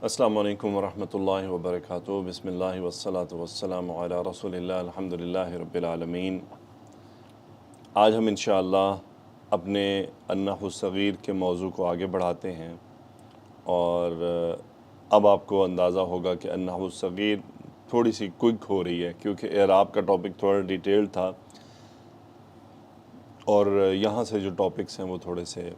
السلام علیکم ورحمۃ اللہ وبرکاتہ۔ بسم اللہ والصلاۃ والسلام علی رسول اللہ الحمدللہ رب العالمین۔ آج ہم انشاءاللہ اپنے النحو الصغیر کے موضوع کو آگے بڑھاتے ہیں، اور اب آپ کو اندازہ ہوگا کہ النحو الصغیر تھوڑی سی کوئک ہو رہی ہے، کیونکہ اعراب کا ٹاپک تھوڑا ڈیٹیل تھا، اور یہاں سے جو ٹاپکس ہیں وہ تھوڑے سے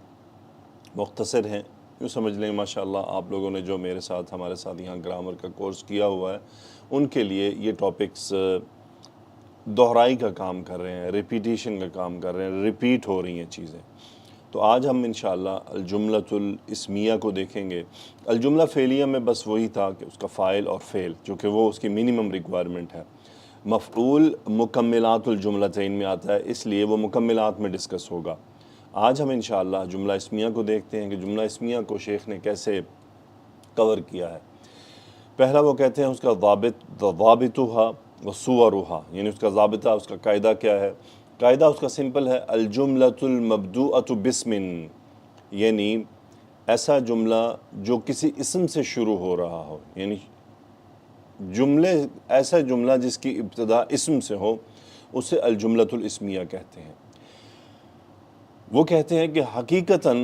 مختصر ہیں۔ یوں سمجھ لیں ماشاءاللہ آپ لوگوں نے جو میرے ساتھ ہمارے ساتھ یہاں گرامر کا کورس کیا ہوا ہے، ان کے لیے یہ ٹاپکس دہرائی کا کام کر رہے ہیں، ریپیٹیشن کا کام کر رہے ہیں، ریپیٹ ہو رہی ہیں چیزیں۔ تو آج ہم انشاءاللہ الجملۃ الاسمیہ کو دیکھیں گے۔ الجملہ فعلیہ میں بس وہی تھا کہ اس کا فاعل اور فعل، چونکہ وہ اس کی منیمم ریکوائرمنٹ ہے۔ مفعول مکملات الجملتین میں آتا ہے، اس لیے وہ مکملات میں ڈسکس ہوگا۔ آج ہم انشاءاللہ جملہ اسمیہ کو دیکھتے ہیں کہ جملہ اسمیہ کو شیخ نے کیسے کور کیا ہے۔ پہلا وہ کہتے ہیں اس کا ضابطها وصورها، یعنی اس کا ضابطہ، اس کا قاعدہ کیا ہے۔ قاعدہ اس کا سمپل ہے، الجملۃ المبدوءۃ باسم، یعنی ایسا جملہ جو کسی اسم سے شروع ہو رہا ہو، یعنی ایسا جملہ جس کی ابتدا اسم سے ہو، اسے الجملۃ الاسمیہ کہتے ہیں۔ وہ کہتے ہیں کہ حقیقتاً،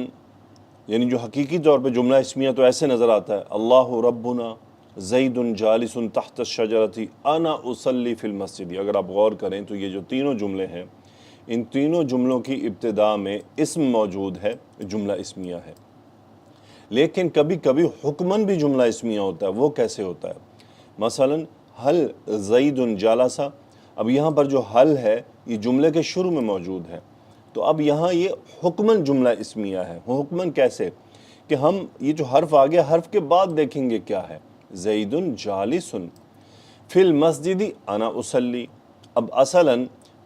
یعنی جو حقیقی طور پہ جملہ اسمیہ تو ایسے نظر آتا ہے، اللہ ربنا زید جالس تحت الشجرۃ انا اصلی فی المسجد۔ اگر آپ غور کریں تو یہ جو تینوں جملے ہیں، ان تینوں جملوں کی ابتدا میں اسم موجود ہے، جملہ اسمیہ ہے۔ لیکن کبھی کبھی حکماً بھی جملہ اسمیہ ہوتا ہے۔ وہ کیسے ہوتا ہے؟ مثلا حل زید جالسا، اب یہاں پر جو حل ہے یہ جملے کے شروع میں موجود ہے، تو اب یہاں یہ حکماً جملہ اسمیہ ہے۔ حکماً کیسے؟ کہ ہم یہ جو حرف آ گیا، حرف کے بعد دیکھیں گے کیا ہے، زید جالس فی المسجد انا اصلی۔ اب اصلاً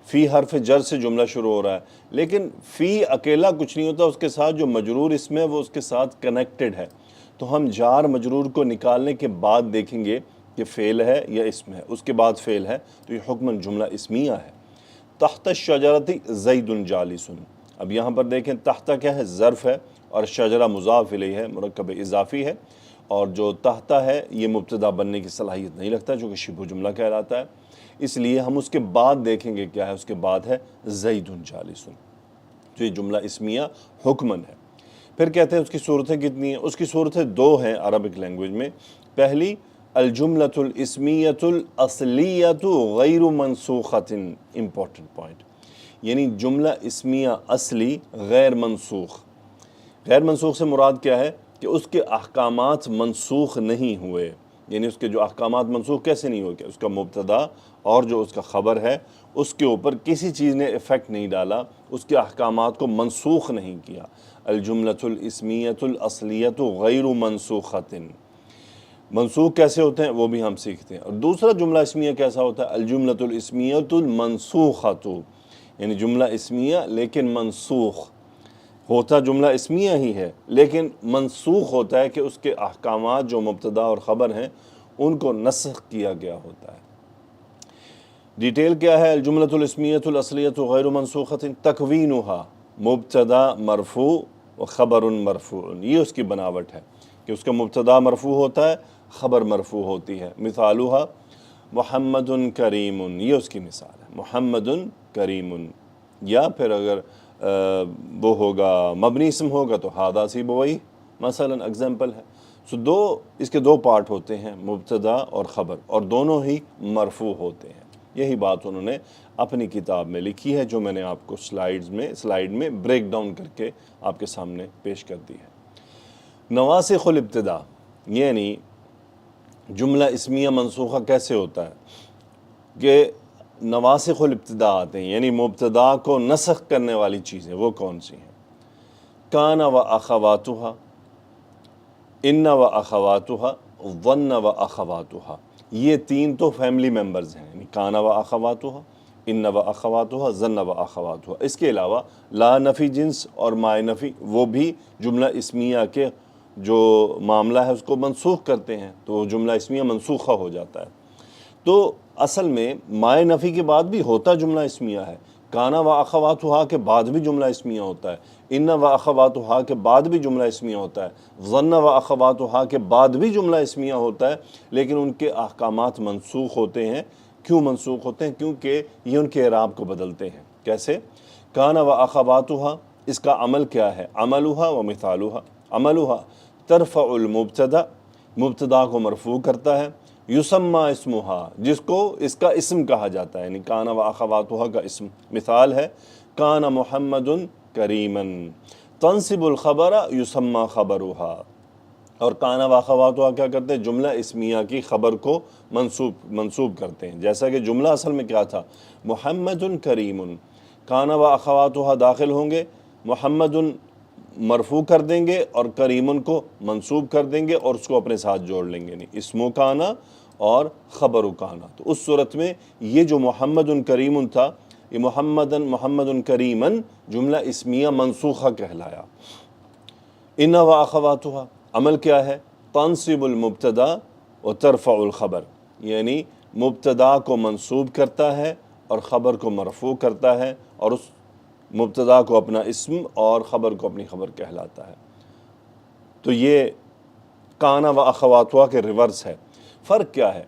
فی حرف جر سے جملہ شروع ہو رہا ہے، لیکن فی اکیلا کچھ نہیں ہوتا، اس کے ساتھ جو مجرور اسم ہے وہ اس کے ساتھ کنیکٹڈ ہے، تو ہم جار مجرور کو نکالنے کے بعد دیکھیں گے کہ فعل ہے یا اسم ہے، اس کے بعد فعل ہے، تو یہ حکماً جملہ اسمیہ ہے۔ تحت الشجرۃ زید جالس، اب یہاں پر دیکھیں تحت کیا ہے، ظرف ہے، اور شجرہ مضاف الیہ ہے، مرکب اضافی ہے، اور جو تحت ہے یہ مبتدا بننے کی صلاحیت نہیں رکھتا، جو کہ شبہ جملہ کہلاتا ہے، اس لیے ہم اس کے بعد دیکھیں گے کیا ہے، اس کے بعد ہے زید جالس، تو یہ جملہ اسمیہ حکماً ہے۔ پھر کہتے ہیں اس کی صورتیں کتنی ہیں؟ اس کی صورتیں دو ہیں عربک لینگویج میں۔ پہلی الجملۃ الاسمیۃ الاصلیۃ غیر منسوخۃ، امپورٹنٹ پوائنٹ، یعنی جملہ اسمیہ اصلی غیر منسوخ۔ غیر منسوخ سے مراد کیا ہے؟ کہ اس کے احکامات منسوخ نہیں ہوئے، یعنی اس کے جو احکامات منسوخ کیسے نہیں ہوئے کہ اس کا مبتدا اور جو اس کا خبر ہے اس کے اوپر کسی چیز نے ایفیکٹ نہیں ڈالا، اس کے احکامات کو منسوخ نہیں کیا۔ الجملۃ الاسمیۃ الاصلیۃ غیر منسوخۃ، منسوخ کیسے ہوتے ہیں وہ بھی ہم سیکھتے ہیں۔ اور دوسرا جملہ اسمیہ کیسا ہوتا ہے؟ الجملۃ الاسمیۃ المنسوخۃ، یعنی جملہ اسمیہ لیکن منسوخ ہوتا، جملہ اسمیہ ہی ہے لیکن منسوخ ہوتا ہے کہ اس کے احکامات جو مبتدا اور خبر ہیں ان کو نسخ کیا گیا ہوتا ہے۔ ڈیٹیل کیا ہے؟ الجملۃ الاسمیۃ الاصلیۃ غیر منسوخۃ تکوینھا مبتدا مرفوع و خبر مرفوع، یہ اس کی بناوٹ ہے کہ اس کا مبتدا مرفوع ہوتا ہے، خبر مرفوع ہوتی ہے۔ مثالھا محمد کریم، یہ اس کی مثال ہے، محمد کریم۔ یا پھر اگر وہ ہوگا مبنی اسم ہوگا تو ھذا سیبویہ، مثلا اگزامپل ہے۔ سو اس کے دو پارٹ ہوتے ہیں، مبتدا اور خبر، اور دونوں ہی مرفوع ہوتے ہیں۔ یہی بات انہوں نے اپنی کتاب میں لکھی ہے، جو میں نے آپ کو سلائیڈ میں بریک ڈاؤن کر کے آپ کے سامنے پیش کر دی ہے۔ نواسخ الابتدا، یعنی جملہ اسمیہ منسوخہ کیسے ہوتا ہے کہ نواسخ الابتدا آتے ہیں، یعنی مبتدا کو نسخ کرنے والی چیزیں وہ کون سی ہیں؟ کان و اخواتھا، ان و اخواتھا، ظن و اخواتھا، یہ تین تو فیملی ممبرز ہیں، یعنی کان و اخواتھا، ان و اخواتھا، ظن و اخواتھا۔ اس کے علاوہ لا نفی جنس اور مائے نفی، وہ بھی جملہ اسمیہ کے جو معاملہ ہے اس کو منسوخ کرتے ہیں، تو وہ جملہ اسمیہ منسوخہ ہو جاتا ہے۔ تو اصل میں مائے نفی کے بعد بھی ہوتا جملہ اسمیہ ہے، کانا و اخواتھا کے بعد بھی جملہ اسمیہ ہوتا ہے، ان و اخواتہا کے بعد بھی جملہ اسمیہ ہوتا ہے، ظن و اخواتہا کے بعد بھی جملہ اسمیہ ہوتا ہے، لیکن ان کے احکامات منسوخ ہوتے ہیں۔ کیوں منسوخ ہوتے ہیں؟ کیونکہ یہ ان کے اعراب کو بدلتے ہیں۔ کیسے؟ کان و اخواتہا، اس کا عمل کیا ہے؟ عملہا و مثالہا، عملہا ترفع المبتدا، مبتدا کو مرفوع کرتا ہے، یسمى اسمہا، جس کو اس کا اسم کہا جاتا ہے، یعنی کان و اخواتہا کا اسم۔ مثال ہے کان محمد کریما، تنصب الخبر یسمى خبرہا، اور کان و اخواتہا کیا کرتے ہیں؟ جملہ اسمیہ کی خبر کو منصوب کرتے ہیں۔ جیسا کہ جملہ اصل میں کیا تھا؟ محمد کریم، کان و اخواتہا داخل ہوں گے، محمد مرفوع کر دیں گے اور کریم کو منصوب کر دیں گے اور اس کو اپنے ساتھ جوڑ لیں گے، یعنی اسم کانا اور خبر کانا۔ تو اس صورت میں یہ جو محمد کریم تھا، یہ محمد کریمن جملہ اسمیہ منسوخہ کہلایا۔ ان و اخواتہا، عمل کیا ہے؟ تنصب المبتدا و ترفع الخبر، یعنی مبتدا کو منصوب کرتا ہے اور خبر کو مرفوع کرتا ہے، اور اس مبتدا کو اپنا اسم اور خبر کو اپنی خبر کہلاتا ہے۔ تو یہ کانا و اخواتہا کے ریورس ہے۔ فرق کیا ہے؟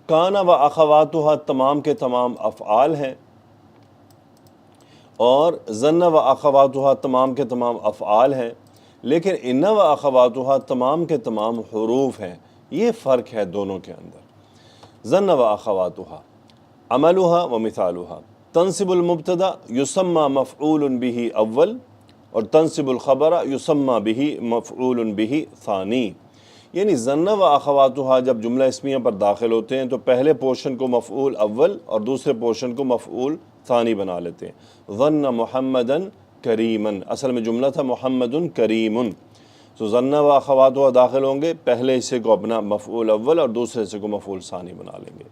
کانا و اخواتہا تمام کے تمام افعال ہیں، اور ظن و اخواتہا تمام کے تمام افعال ہیں، لیکن ان و اخواتہا تمام کے تمام حروف ہیں۔ یہ فرق ہے دونوں کے اندر۔ ظن و اخواتہا عملہا و مثالہا، تنصب المبتدا یسمى مفعول به اول، اور تنصب الخبر یسمى به مفعول به ثانی۔ یعنی ظن و اخواتہا جب جملہ اسمیہ پر داخل ہوتے ہیں تو پہلے پورشن کو مفعول اول اور دوسرے پورشن کو مفعول ثانی بنا لیتے ہیں۔ ظن محمدا کریما، اصل میں جملہ تھا محمد کریم، تو ظن و اخواتہا داخل ہوں گے، پہلے حصے کو اپنا مفعول اول اور دوسرے حصے کو مفعول ثانی بنا لیں گے۔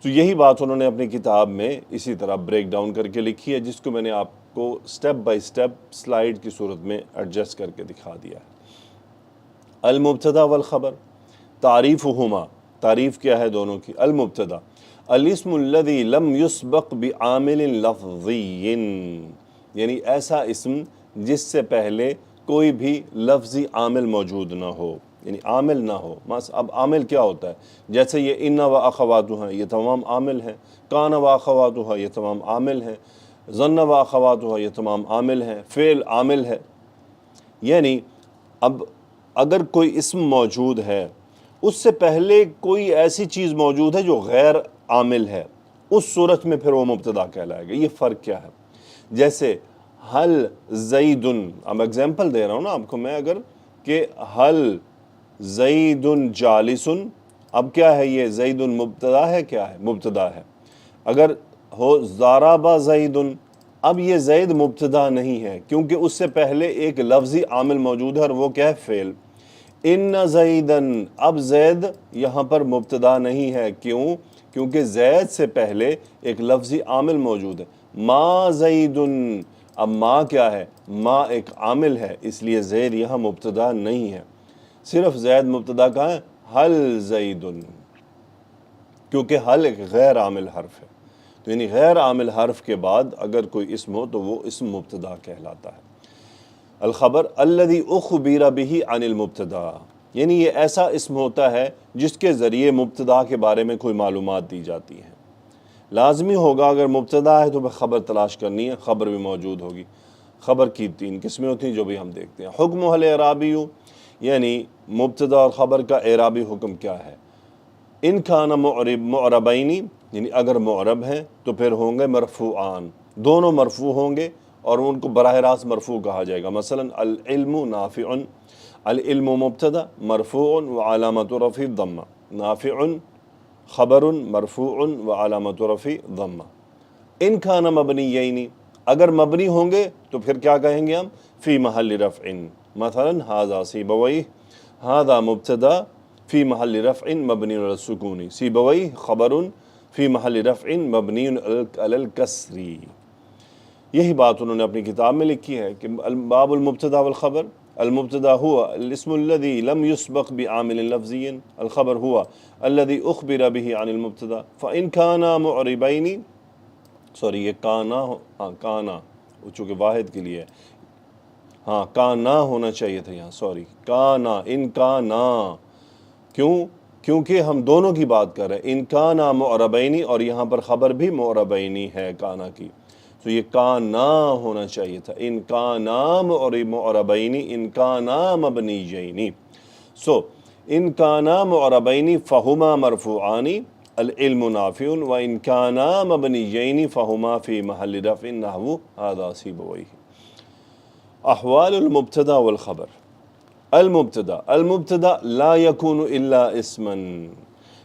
تو یہی بات انہوں نے اپنی کتاب میں اسی طرح بریک ڈاؤن کر کے لکھی ہے، جس کو میں نے آپ کو سٹیپ بائی سٹیپ سلائیڈ کی صورت میں ایڈجسٹ کر کے دکھا دیا ہے۔ المبتدا والخبر، تعریفہما، تعریف کیا ہے دونوں کی؟ المبتدا الاسم الذي لم يسبق بعامل لفظی، یعنی ایسا اسم جس سے پہلے کوئی بھی لفظی عامل موجود نہ ہو، یعنی عامل نہ ہو۔ اب عامل کیا ہوتا ہے؟ جیسے یہ ان و اخواتہا، یہ تمام عامل ہیں، کان و اخواتہا یہ تمام عامل ہیں، ظن و اخواتہا یہ تمام عامل ہیں، فعل عامل ہے۔ یعنی اب اگر کوئی اسم موجود ہے، اس سے پہلے کوئی ایسی چیز موجود ہے جو غیر عامل ہے، اس صورت میں پھر وہ مبتدا کہلائے گا۔ یہ فرق کیا ہے؟ جیسے حل زید، اب ایگزامپل دے رہا ہوں نا آپ کو میں، اگر کہ حل زید جالس، اب کیا ہے یہ؟ زید مبتدا ہے، کیا ہے؟ مبتدا ہے۔ اگر ہو ضرب زید، اب یہ زید مبتدا نہیں ہے، کیونکہ اس سے پہلے ایک لفظی عامل موجود ہے اور وہ کیا ہے؟ فعل۔ ان زیدن، اب زید یہاں پر مبتدا نہیں ہے، کیوں؟ کیونکہ زید سے پہلے ایک لفظی عامل موجود ہے۔ ما زیدن، اب ما کیا ہے؟ ما ایک عامل ہے، اس لیے زید یہاں مبتدا نہیں ہے، صرف زید مبتدا کہاں ہے؟ حل زیدن، کیونکہ حل ایک غیر عامل حرف ہے۔ تو یعنی غیر عامل حرف کے بعد اگر کوئی اسم ہو تو وہ اسم مبتدا کہلاتا ہے۔ الخبر الذی اخبر به عن المبتدا، یعنی یہ ایسا اسم ہوتا ہے جس کے ذریعے مبتدا کے بارے میں کوئی معلومات دی جاتی ہیں۔ لازمی ہوگا اگر مبتدا ہے تو پھر خبر تلاش کرنی ہے، خبر بھی موجود ہوگی۔ خبر کی 3 قسمیں ہوتی ہیں جو بھی ہم دیکھتے ہیں۔ حکم الاعرابی، یعنی مبتدا اور خبر کا اعرابی حکم کیا ہے؟ ان کان معربین، یعنی اگر معرب ہیں تو پھر ہوں گے مرفوعان، دونوں مرفوع ہوں گے اور ان کو براہ راست مرفوع کہا جائے گا۔ مثلا العلم نافع، العلم مبتدا مرفوع وعلامت رفعہ ضمہ، نافع خبر مرفوع وعلامت رفعہ ضمہ۔ ان کان مبنیین، اگر مبنی ہوں گے تو پھر کیا کہیں گے ہم؟ فی محل رفع، مثلا ھذا سیبویہ، ھذا مبتدا فی محل رفع مبنی علی السکون، سیبویہ خبر فی محل رفع مبنی علی الکسر۔ یہی بات انہوں نے اپنی کتاب میں لکھی ہے کہ باب المبتدا والخبر، المبتدا هو الاسم الذي لم يسبق بعامل لفظی، الخبر هو الذي اخبر به عن المبتدا، فإن كانا معربین، سوری یہ کانا، کانا چونکہ واحد کے لیے ہاں کانا ہونا چاہیے تھا یہاں، سوری، کانا، ان کانا، کیوں؟ کیونکہ ہم دونوں کی بات کر رہے ہیں، ان کانا معربینی، اور یہاں پر خبر بھی معربینی ہے کانا کی، تو یہ کانا ہونا چاہیے تھا، ان کانا معربینی، ان کانا مبنیین، سو ان کانا معربینی فہما مرفوعانی العلم نافع و ان کانا مبنیین فہما فی محل رفع نحو ھذا سیبویہ۔ احوال المبتدا والخبر، المبتدا لا یکون الا اسما،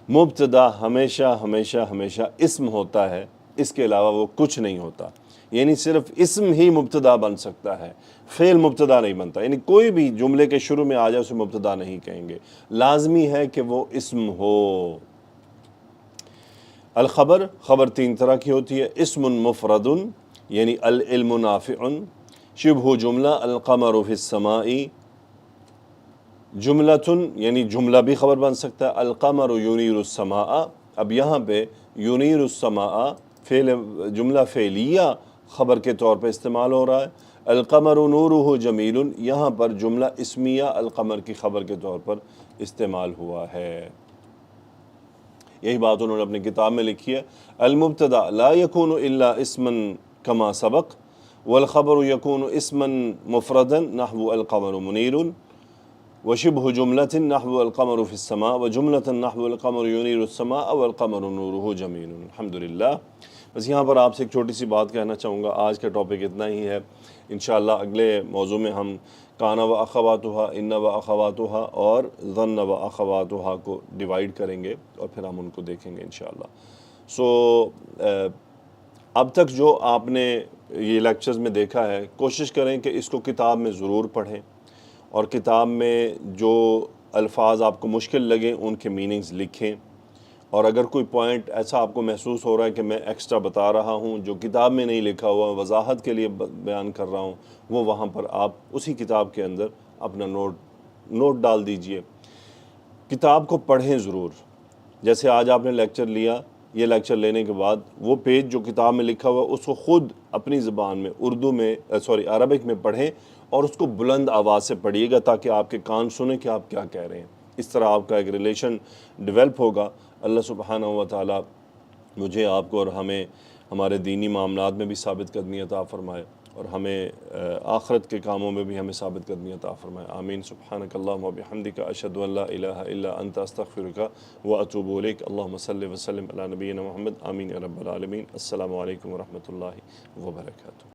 مبتدا ہمیشہ ہمیشہ ہمیشہ اسم ہوتا ہے، اس کے علاوہ وہ کچھ نہیں ہوتا، یعنی صرف اسم ہی مبتدا بن سکتا ہے، فعل مبتدا نہیں بنتا، یعنی کوئی بھی جملے کے شروع میں آ جائے اسے مبتدا نہیں کہیں گے، لازمی ہے کہ وہ اسم ہو۔ الخبر، خبر تین طرح کی ہوتی ہے، اسم مفرد یعنی العلم نافع، شبہ جملہ القمر فی السماء، جملتن یعنی جملہ بھی خبر بن سکتا ہے، القمر ینیر السماء، اب یہاں پہ ینیر السماء فعل، جملہ فعلیہ خبر کے طور پہ استعمال ہو رہا ہے، القمر نورہ جمیل یہاں پر جملہ اسمیہ القمر کی خبر کے طور پر استعمال ہوا ہے۔ یہی بات انہوں نے اپنی کتاب میں لکھی ہے، المبتدا لا یکون الا اسما کما سبق والخبر یکون اسما مفردا نحو القمر منیر وشبہ جملۃ نحو القمر فی السماء وجملۃ نحو القمر ینیر السماء والقمر نورہ جمیل۔ الحمدللہ، بس یہاں پر آپ سے ایک چھوٹی سی بات کہنا چاہوں گا، آج کا ٹاپک اتنا ہی ہے، انشاءاللہ اگلے موضوع میں ہم کانا و اخواتہا، ان و اخواتہا اور ظن و اخواتہا کو ڈیوائیڈ کریں گے اور پھر ہم ان کو دیکھیں گے انشاءاللہ۔ سو اب تک جو آپ نے یہ لیکچرز میں دیکھا ہے، کوشش کریں کہ اس کو کتاب میں ضرور پڑھیں، اور کتاب میں جو الفاظ آپ کو مشکل لگیں ان کے میننگز لکھیں، اور اگر کوئی پوائنٹ ایسا آپ کو محسوس ہو رہا ہے کہ میں ایکسٹرا بتا رہا ہوں جو کتاب میں نہیں لکھا ہوا، وضاحت کے لیے بیان کر رہا ہوں، وہ وہاں پر آپ اسی کتاب کے اندر اپنا نوٹ ڈال دیجئے۔ کتاب کو پڑھیں ضرور، جیسے آج آپ نے لیکچر لیا، یہ لیکچر لینے کے بعد وہ پیج جو کتاب میں لکھا ہوا اس کو خود اپنی زبان میں، اردو میں عربک میں پڑھیں، اور اس کو بلند آواز سے پڑھیے گا تاکہ آپ کے کان سنیں کہ آپ کیا کہہ رہے ہیں۔ اس طرح آپ کا ایک ریلیشن ڈیولپ ہوگا۔ اللہ سبحانہ و تعالیٰ مجھے، آپ کو اور ہمیں ہمارے دینی معاملات میں بھی ثابت قدمی عطا فرمائے، اور ہمیں آخرت کے کاموں میں بھی ہمیں ثابت قدمی عطا فرمائے، آمین۔ سبحانک اللہم و بحمدک، اشہد ان لا الہ الا انت، استغفرک و اتوب الیک۔ اللہم صلی وسلم علی نبینا محمد، آمین یا رب العالمین۔ السلام علیکم ورحمۃ اللہ وبرکاتہ۔